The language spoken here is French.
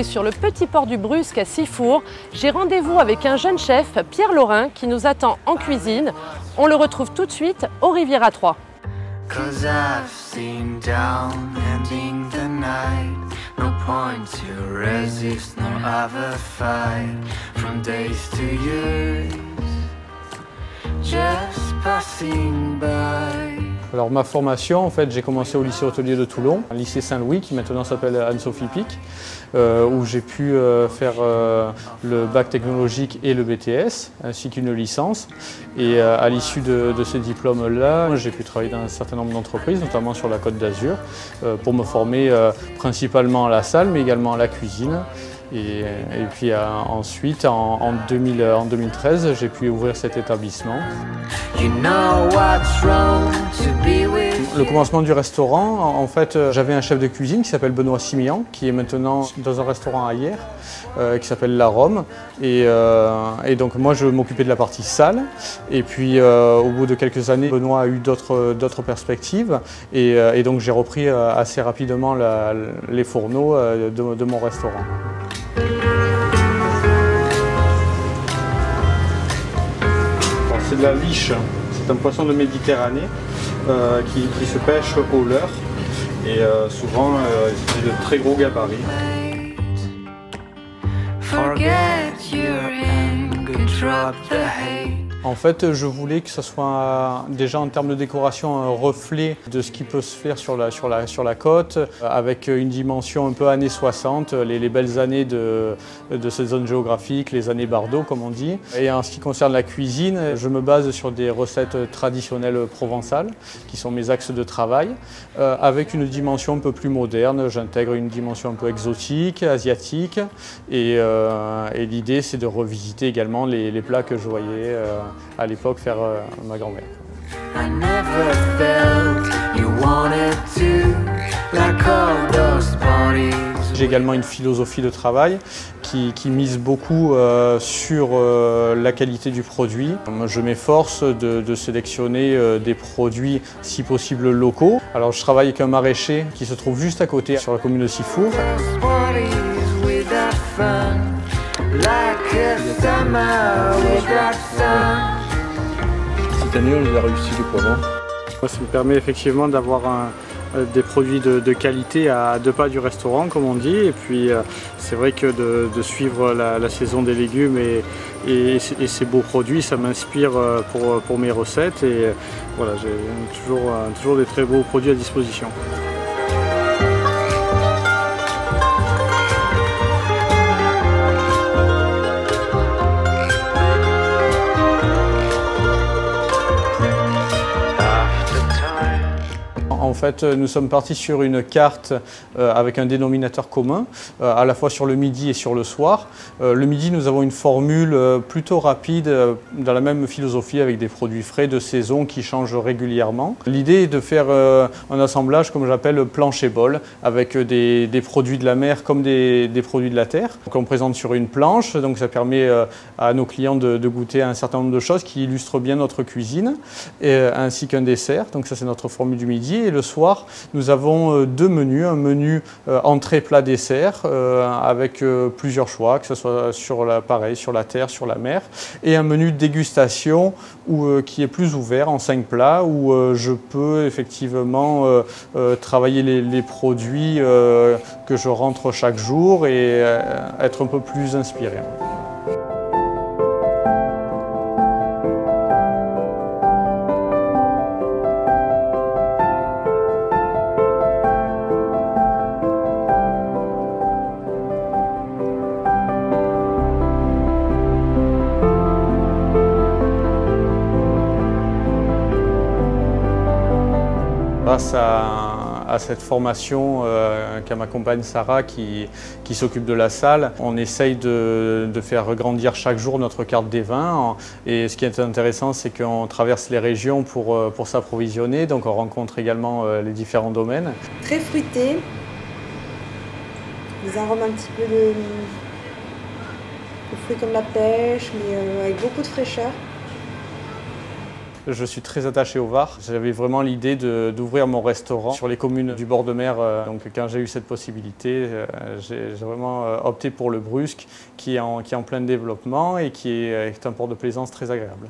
retrouver sur le petit port du Brusque à Sifour. J'ai rendez-vous avec un jeune chef, Pierre Laurin, qui nous attend en cuisine. On le retrouve tout de suite au Riviera 3. Alors ma formation, en fait, j'ai commencé au lycée hôtelier de Toulon, un lycée Saint-Louis qui maintenant s'appelle Anne-Sophie Pic, où j'ai pu faire le bac technologique et le BTS, ainsi qu'une licence. Et à l'issue de ces diplômes-là, j'ai pu travailler dans un certain nombre d'entreprises, notamment sur la Côte d'Azur, pour me former principalement à la salle, mais également à la cuisine. Et puis ensuite, en 2013, j'ai pu ouvrir cet établissement. Le commencement du restaurant, en fait, j'avais un chef de cuisine qui s'appelle Benoît Simian, qui est maintenant dans un restaurant à Hyères, qui s'appelle La Rome. Et donc moi, je m'occupais de la partie salle. Et puis, au bout de quelques années, Benoît a eu d'autres perspectives. Et donc, j'ai repris assez rapidement les fourneaux de mon restaurant. C'est de la liche, c'est un poisson de Méditerranée qui se pêche au leurre et souvent c'est de très gros gabarits. En fait, je voulais que ce soit déjà en termes de décoration un reflet de ce qui peut se faire sur la côte, avec une dimension un peu années 60, les belles années de cette zone géographique, les années Bardot comme on dit. Et en ce qui concerne la cuisine, je me base sur des recettes traditionnelles provençales, qui sont mes axes de travail, avec une dimension un peu plus moderne. J'intègre une dimension un peu exotique, asiatique, et l'idée c'est de revisiter également les plats que je voyais à l'époque faire ma grand-mère. J'ai également une philosophie de travail qui mise beaucoup sur la qualité du produit. Je m'efforce de sélectionner des produits si possible locaux. Alors je travaille avec un maraîcher qui se trouve juste à côté sur la commune de Sifour. Cette année, on a réussi le poivron. Ça me permet effectivement d'avoir des produits de qualité à 2 pas du restaurant, comme on dit. Et puis, c'est vrai que de suivre la saison des légumes et ces beaux produits, ça m'inspire pour mes recettes. Et voilà, j'ai toujours des très beaux produits à disposition. En fait, nous sommes partis sur une carte avec un dénominateur commun, à la fois sur le midi et sur le soir. Le midi, nous avons une formule plutôt rapide, dans la même philosophie, avec des produits frais de saison qui changent régulièrement. L'idée est de faire un assemblage, comme j'appelle, planche-et-bol, avec des produits de la mer comme des produits de la terre. Donc, on présente sur une planche, donc ça permet à nos clients de goûter un certain nombre de choses qui illustrent bien notre cuisine, ainsi qu'un dessert. Donc ça, c'est notre formule du midi. Et le soir, nous avons 2 menus, un menu entrée, plat, dessert, avec plusieurs choix, que ce soit sur la terre, sur la mer, et un menu de dégustation qui est plus ouvert en 5 plats, où je peux effectivement travailler les produits que je rentre chaque jour et être un peu plus inspiré. Grâce à cette formation qu'a ma compagne Sarah qui s'occupe de la salle, on essaye de faire grandir chaque jour notre carte des vins. Et ce qui est intéressant, c'est qu'on traverse les régions pour s'approvisionner, donc on rencontre également les différents domaines. Très fruité, des arômes un petit peu de fruits comme la pêche, mais avec beaucoup de fraîcheur. Je suis très attaché au Var. J'avais vraiment l'idée d'ouvrir mon restaurant sur les communes du bord de mer. Donc quand j'ai eu cette possibilité, j'ai vraiment opté pour le Brusque qui est en plein développement et qui est un port de plaisance très agréable.